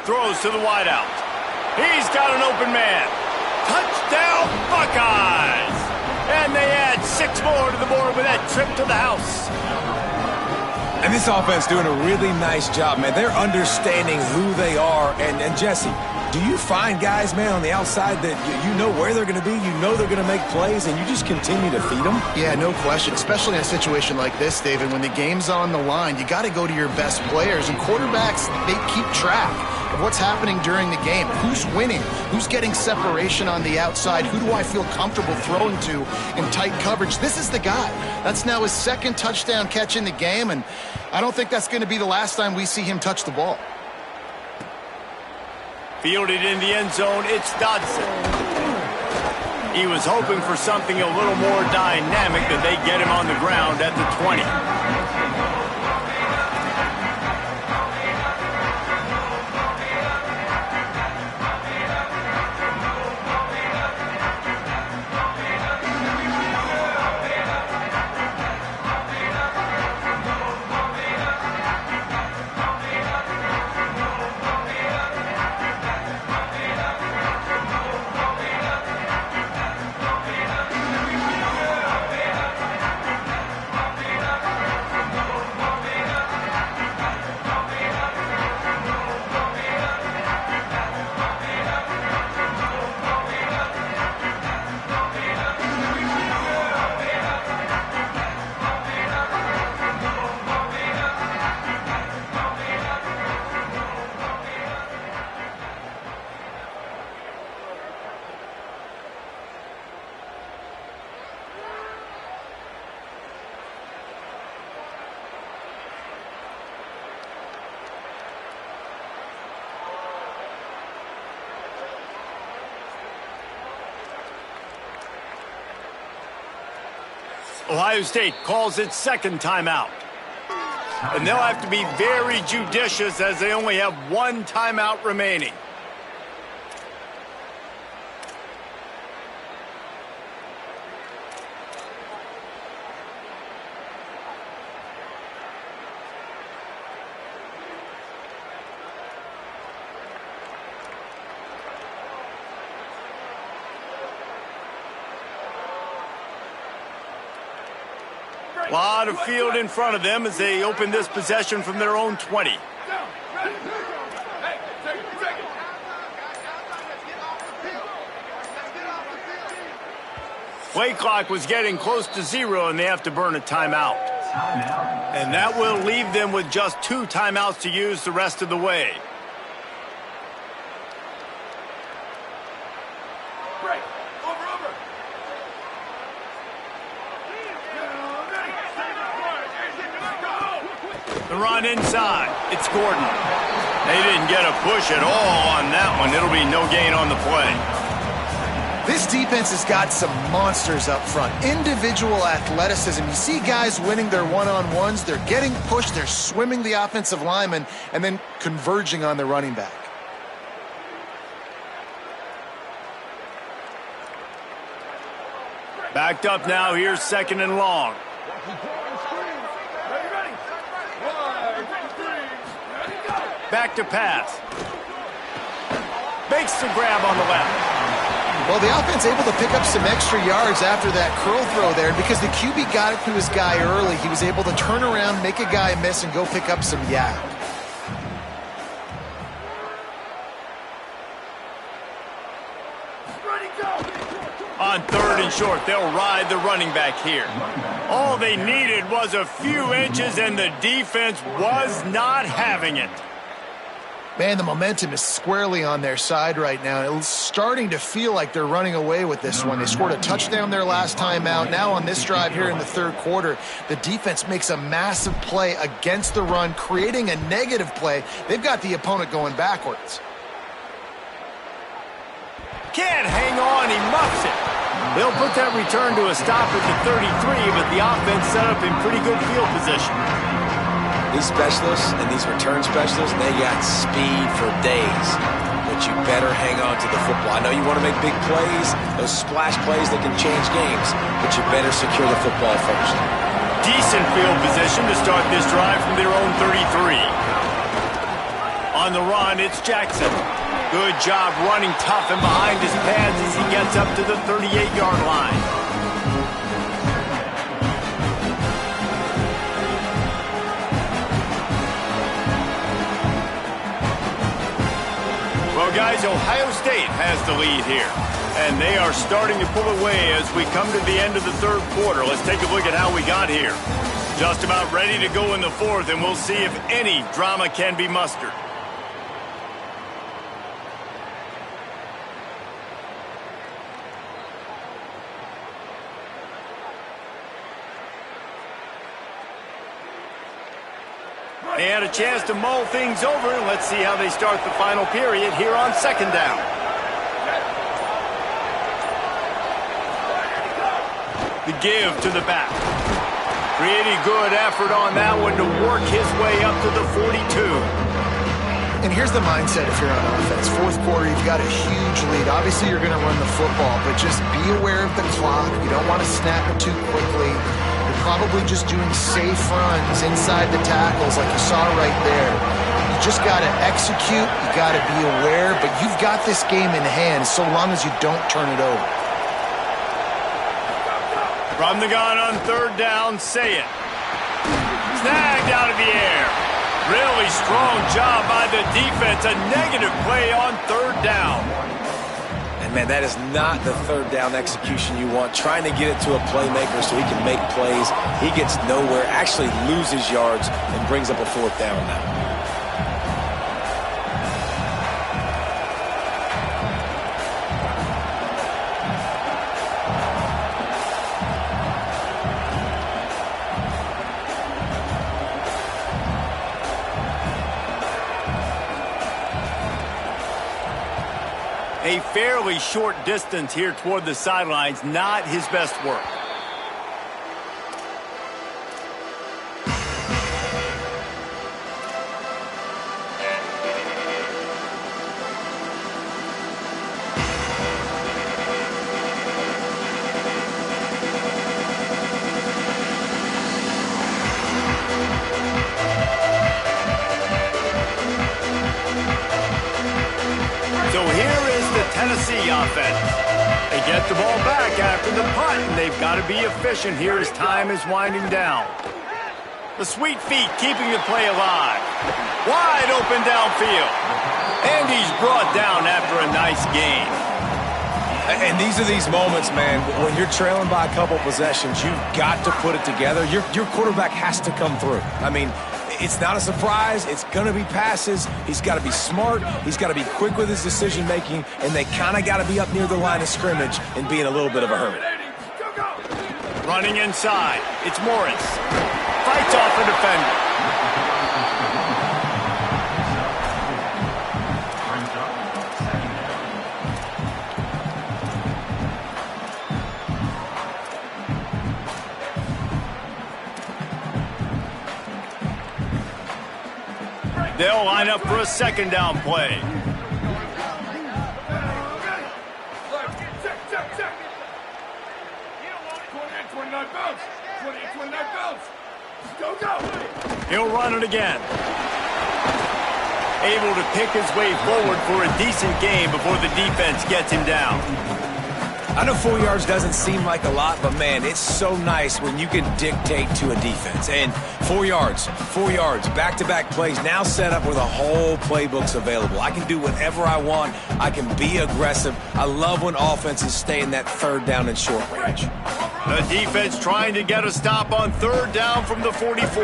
Speaker 1: Throws to the wideout. He's got an open man. Touchdown, Buckeyes! And they add 6 more to the board with that trip to the house.
Speaker 4: And this offense doing a really nice job, man. They're understanding who they are. And Jesse, do you find guys, man, on the outside that you know where they're going to be, you know they're going to make plays, and you just continue to feed them?
Speaker 3: Yeah, no question, especially in a situation like this, David, when the game's on the line, you got to go to your best players, and quarterbacks, they keep track of what's happening during the game. Who's winning? Who's getting separation on the outside? Who do I feel comfortable throwing to in tight coverage? This is the guy. That's now his 2nd touchdown catch in the game, and I don't think that's going to be the last time we see him touch the ball.
Speaker 1: Fielded in the end zone, it's Dodson. He was hoping for something a little more dynamic, that they get him on the ground at the 20. Ohio State calls its 2nd timeout. And they'll have to be very judicious as they only have 1 timeout remaining. A lot of field in front of them as they open this possession from their own 20. Play clock was getting close to 0, and they have to burn a timeout. And that will leave them with just 2 timeouts to use the rest of the way. The run inside. It's Gordon. They didn't get a push at all on that one. It'll be no gain on the play.
Speaker 3: This defense has got some monsters up front. Individual athleticism. You see guys winning their one-on-ones. They're getting pushed. They're swimming the offensive lineman and then converging on the running back.
Speaker 1: Backed up now. Here's 2nd and long. Back to pass. Makes the grab on the left.
Speaker 3: Well, the offense able to pick up some extra yards after that curl throw there. And because the QB got it to his guy early, he was able to turn around, make a guy miss, and go pick up some yak.
Speaker 5: Ready, go!
Speaker 1: On 3rd and short, they'll ride the running back here. All they needed was a few inches, and the defense was not having it.
Speaker 3: Man, the momentum is squarely on their side right now. It's starting to feel like they're running away with this one. They scored a touchdown their last time out. Now on this drive here in the 3rd quarter, the defense makes a massive play against the run, creating a negative play. They've got the opponent going backwards.
Speaker 1: Can't hang on, he muffs it. They'll put that return to a stop at the 33, but the offense set up in pretty good field position.
Speaker 4: These specialists and these return specialists, they got speed for days. But you better hang on to the football. I know you want to make big plays, those splash plays that can change games, but you better secure the football first.
Speaker 1: Decent field position to start this drive from their own 33. On the run, it's Jackson. Good job running tough and behind his pads as he gets up to the 38-yard line. Well, guys, Ohio State has the lead here, and they are starting to pull away as we come to the end of the 3rd quarter. Let's take a look at how we got here. Just about ready to go in the 4th, and we'll see if any drama can be mustered. They had a chance to mull things over, and let's see how they start the final period here on 2nd down. The give to the back. Pretty good effort on that one to work his way up to the 42.
Speaker 3: And here's the mindset if you're on offense. 4th quarter, you've got a huge lead. Obviously, you're going to run the football, but just be aware of the clock. You don't want to snap it too quickly. You're probably just doing safe runs inside the tackles like you saw right there. You just got to execute. You got to be aware, but you've got this game in hand so long as you don't turn it over.
Speaker 1: From the gun on 3rd down, say it. Snagged out of the air. Really strong job by the defense. A negative play on 3rd down.
Speaker 4: And, man, that is not the 3rd down execution you want. Trying to get it to a playmaker so he can make plays. He gets nowhere, actually loses yards, and brings up a 4th down now.
Speaker 1: A fairly short distance here toward the sidelines, not his best work. So here is the Tennessee offense. They get the ball back after the punt, and they've got to be efficient here as time is winding down. The sweet feet keeping the play alive. Wide open downfield. And he's brought down after a nice gain.
Speaker 4: And these are these moments, man, when you're trailing by a couple possessions, you've got to put it together. Your quarterback has to come through. I mean, it's not a surprise. It's going to be passes. He's got to be smart. He's got to be quick with his decision-making, and they kind of got to be up near the line of scrimmage and be in a little bit of a hurry.
Speaker 1: Running inside. It's Morris. Fights off a defender. They'll line up for a 2nd down play. He'll run it again. Able to pick his way forward for a decent gain before the defense gets him down.
Speaker 4: I know 4 yards doesn't seem like a lot, but, man, it's so nice when you can dictate to a defense. And 4 yards, back-to-back plays now set up where the whole playbook's available. I can do whatever I want. I can be aggressive. I love when offenses stay in that third down and short range.
Speaker 1: The defense trying to get a stop on third down from the 44.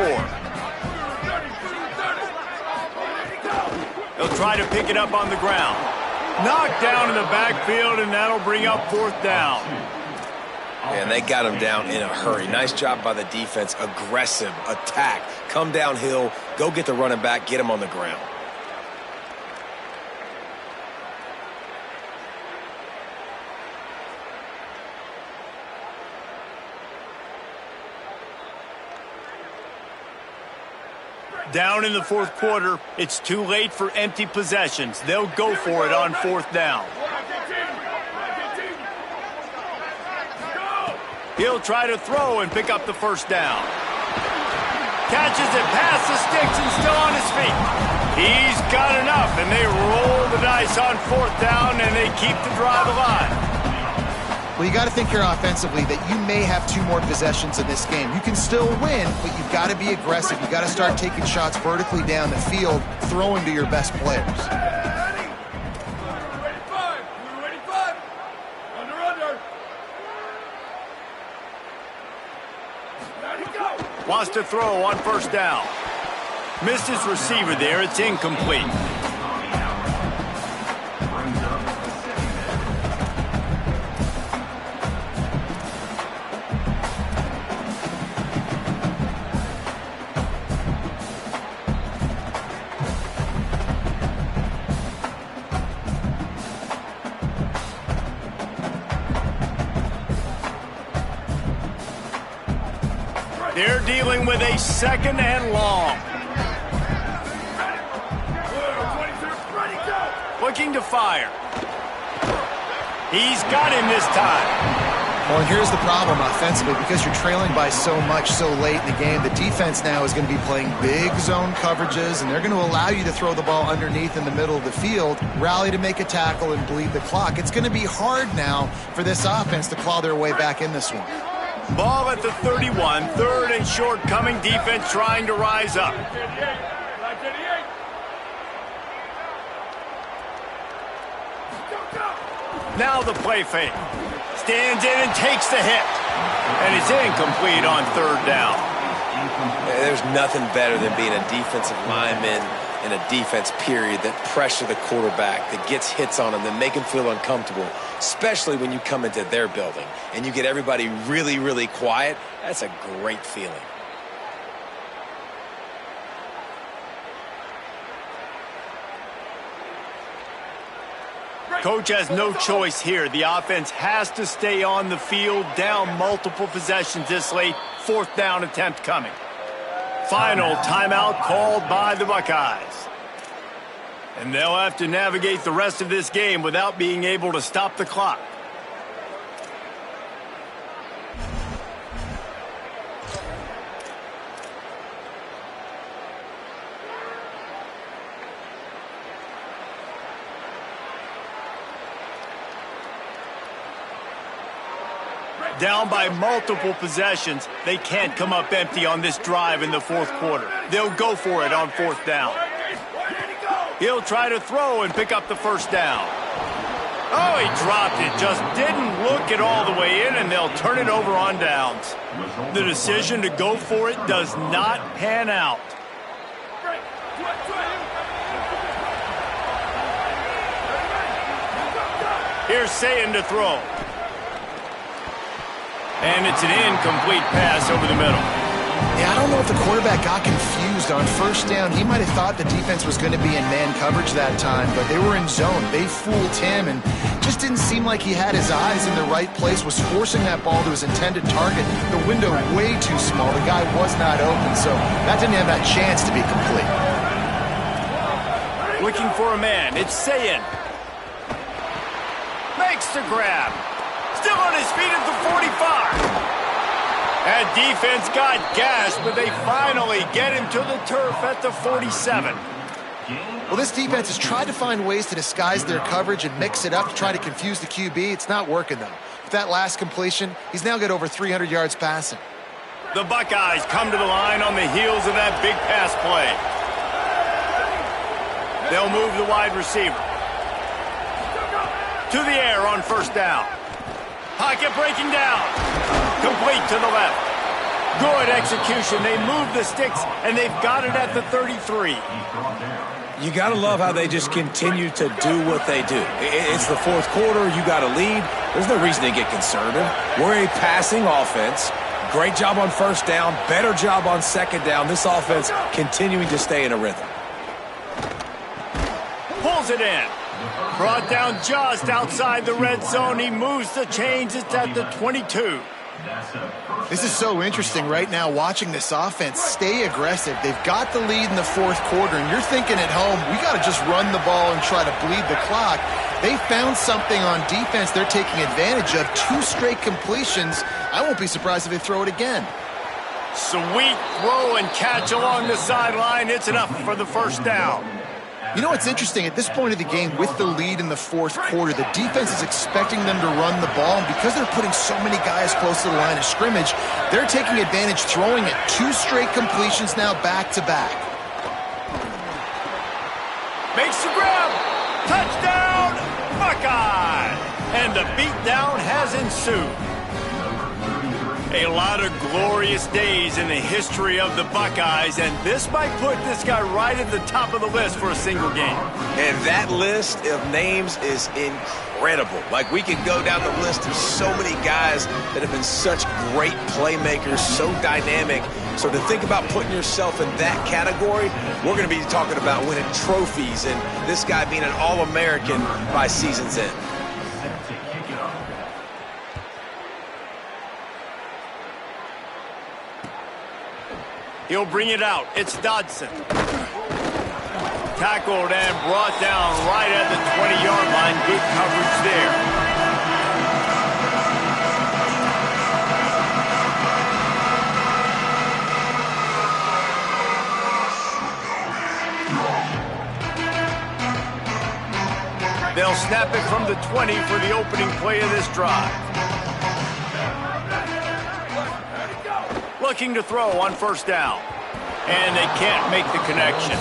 Speaker 1: They'll try to pick it up on the ground. Knocked down in the backfield, and that'll bring up fourth down.
Speaker 4: And they got him down in a hurry. Nice job by the defense. Aggressive, attack, come downhill, go get the running back, get him on the ground.
Speaker 1: Down in the fourth quarter, it's too late for empty possessions. They'll go for it on fourth down. He'll try to throw and pick up the first down. Catches it past the sticks and still on his feet. He's got enough, and they roll the dice on fourth down, and they keep the drive alive.
Speaker 3: Well, you got to think here offensively that you may have 2 more possessions in this game. You can still win, but you've got to be aggressive. You've got to start taking shots vertically down the field, throwing to your best players.
Speaker 5: Ready, five. Under. Ready, go.
Speaker 1: Wants to throw on first down. Missed his receiver there. It's incomplete. They're dealing with a second and long. Looking to fire. He's got him this time.
Speaker 3: Well, and here's the problem offensively. Because you're trailing by so much so late in the game, the defense now is going to be playing big zone coverages, and they're going to allow you to throw the ball underneath in the middle of the field, rally to make a tackle, and bleed the clock. It's going to be hard now for this offense to claw their way back in this one.
Speaker 1: Ball at the 31, third and short, coming defense trying to rise up. Now the play fake. Stands in and takes the hit. And it's incomplete on third down.
Speaker 4: There's nothing better than being a defensive lineman in a defense period that pressure the quarterback, that gets hits on him, that make him feel uncomfortable, especially when you come into their building and you get everybody really, really quiet. That's a great feeling.
Speaker 1: Coach has no choice here. The offense has to stay on the field, down multiple possessions this late. Fourth down attempt coming. Final timeout called by the Buckeyes. And they'll have to navigate the rest of this game without being able to stop the clock. Down by multiple possessions, they can't come up empty on this drive in the fourth quarter. They'll go for it on fourth down. He'll try to throw and pick up the first down. Oh, he dropped it. Just didn't look it all the way in, and they'll turn it over on downs. The decision to go for it does not pan out. Here's Sayin to throw. And it's an incomplete pass over the middle.
Speaker 3: Yeah, I don't know if the quarterback got confused on first down. He might have thought the defense was going to be in man coverage that time, but they were in zone. They fooled him and just didn't seem like he had his eyes in the right place, was forcing that ball to his intended target. The window way too small. The guy was not open, so that didn't have that chance to be complete.
Speaker 1: Looking for a man. It's Sayin. Makes the grab. Still on his feet at the 45. That defense got gashed, but they finally get him to the turf at the 47.
Speaker 3: Well, this defense has tried to find ways to disguise their coverage and mix it up to try to confuse the QB. It's not working, though. With that last completion, he's now got over 300 yards passing.
Speaker 1: The Buckeyes come to the line on the heels of that big pass play. They'll move the wide receiver to the air on first down. Pocket breaking down. Complete to the left. Good execution. They move the sticks, and they've got it at the 33.
Speaker 4: You got to love how they just continue to do what they do. It's the fourth quarter. You got a lead. There's no reason to get conservative. We're a passing offense. Great job on first down. Better job on second down. This offense continuing to stay in a rhythm.
Speaker 1: Pulls it in. Brought down just outside the red zone. He moves the chains. It's at the 22.
Speaker 3: This is so interesting right now, watching this offense stay aggressive. They've got the lead in the fourth quarter, and you're thinking at home, we got to just run the ball and try to bleed the clock. They found something on defense they're taking advantage of. 2 straight completions. I won't be surprised if they throw it again.
Speaker 1: Sweet throw and catch along the sideline. It's enough for the first down.
Speaker 3: You know what's interesting? At this point of the game, with the lead in the fourth quarter, the defense is expecting them to run the ball, and because they're putting so many guys close to the line of scrimmage, they're taking advantage, throwing it. 2 straight completions now back-to-back.
Speaker 1: Makes the grab. Touchdown, Buckeye! And the beatdown has ensued. A lot of glorious days in the history of the Buckeyes, and this might put this guy right at the top of the list for a single game.
Speaker 4: And that list of names is incredible. Like, we could go down the list of so many guys that have been such great playmakers, so dynamic. So to think about putting yourself in that category, we're going to be talking about winning trophies and this guy being an All-American by season's end.
Speaker 1: He'll bring it out. It's Dodson. Tackled and brought down right at the 20-yard line. Good coverage there. They'll snap it from the 20 for the opening play of this drive. Looking to throw on first down. And they can't make the connection.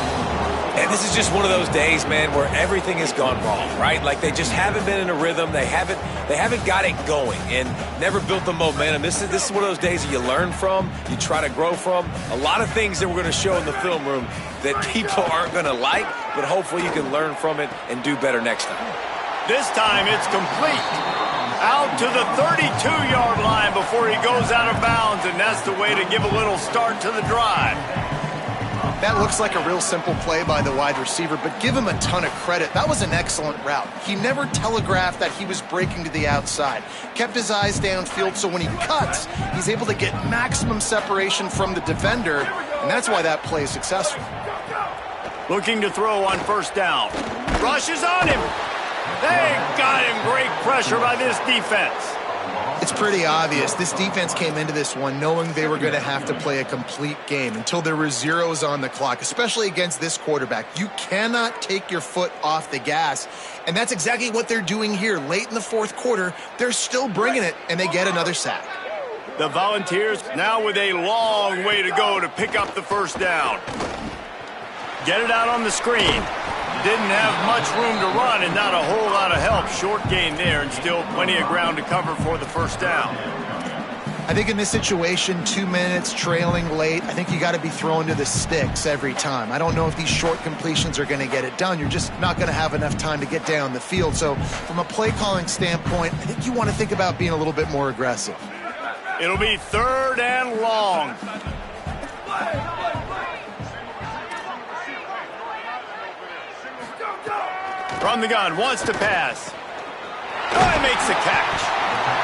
Speaker 4: And this is just one of those days, man, where everything has gone wrong, right? Like, they just haven't been in a rhythm. They haven't got it going and never built the momentum. This is one of those days that you learn from, you try to grow from. A lot of things that we're going to show in the film room that people aren't going to like, but hopefully you can learn from it and do better next time.
Speaker 1: This time it's complete. Out to the 32-yard line before he goes out of bounds, and that's the way to give a little start to the drive.
Speaker 3: That looks like a real simple play by the wide receiver, but give him a ton of credit. That was an excellent route. He never telegraphed that he was breaking to the outside. Kept his eyes downfield, so when he cuts, he's able to get maximum separation from the defender, and that's why that play is successful.
Speaker 1: Looking to throw on first down. Rushes on him. They got him. Great pressure by this defense.
Speaker 3: It's pretty obvious. This defense came into this one knowing they were going to have to play a complete game until there were zeros on the clock, especially against this quarterback. You cannot take your foot off the gas, and that's exactly what they're doing here. Late in the fourth quarter, they're still bringing it, and they get another sack.
Speaker 1: The Volunteers now with a long way to go to pick up the first down. Get it out on the screen. Didn't have much room to run and not a whole lot of help. Short gain there and still plenty of ground to cover for the first down.
Speaker 3: I think in this situation, 2 minutes, trailing late, I think you got to be throwing to the sticks every time. I don't know if these short completions are going to get it done. You're just not going to have enough time to get down the field. So from a play calling standpoint, I think you want to think about being a little bit more aggressive.
Speaker 1: It'll be 3rd and long. From the gun, wants to pass. Oh, he makes the catch.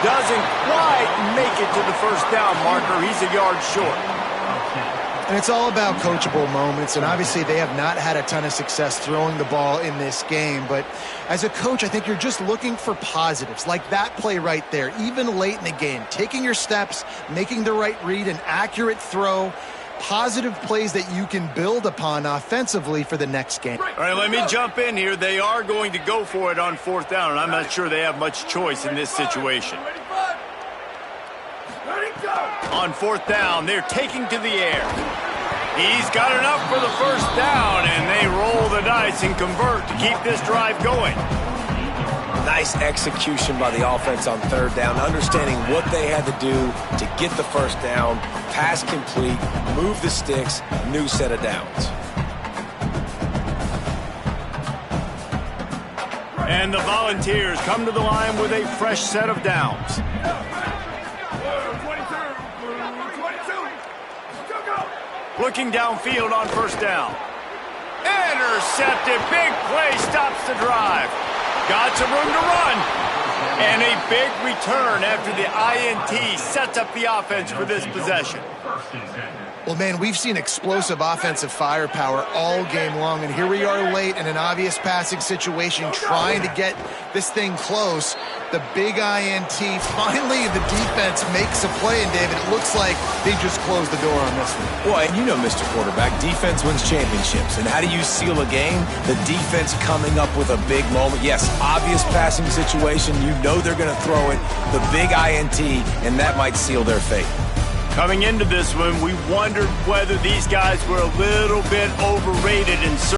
Speaker 1: Doesn't quite make it to the first down marker. He's a yard short.
Speaker 3: And it's all about coachable moments, and obviously they have not had a ton of success throwing the ball in this game. But as a coach, I think you're just looking for positives, like that play right there, even late in the game, taking your steps, making the right read, an accurate throw. positive plays that you can build upon offensively for the next game.
Speaker 1: All right, let me jump in here. They are going to go for it on 4th down, and I'm not sure they have much choice in this situation. On 4th down, they're taking to the air. He's got enough for the 1st down, and they roll the dice and convert to keep this drive going.
Speaker 4: Nice execution by the offense on 3rd down, understanding what they had to do to get the 1st down, pass complete, move the sticks, new set of downs.
Speaker 1: And the Volunteers come to the line with a fresh set of downs. Looking downfield on 1st down. Intercepted. Big play stops the drive. Got some room to run. And a big return after the INT sets up the offense for this possession.
Speaker 3: Well, man, we've seen explosive offensive firepower all game long, and here we are late in an obvious passing situation trying to get this thing close. The big INT, finally the defense makes a play, and David, it looks like they just closed the door on this one.
Speaker 4: Boy, and you know, Mr. Quarterback, defense wins championships. And how do you seal a game? The defense coming up with a big moment. Yes, obvious passing situation. You know they're going to throw it. The big INT, and that might seal their fate.
Speaker 1: Coming into this one, we wondered whether these guys were a little bit overrated in certain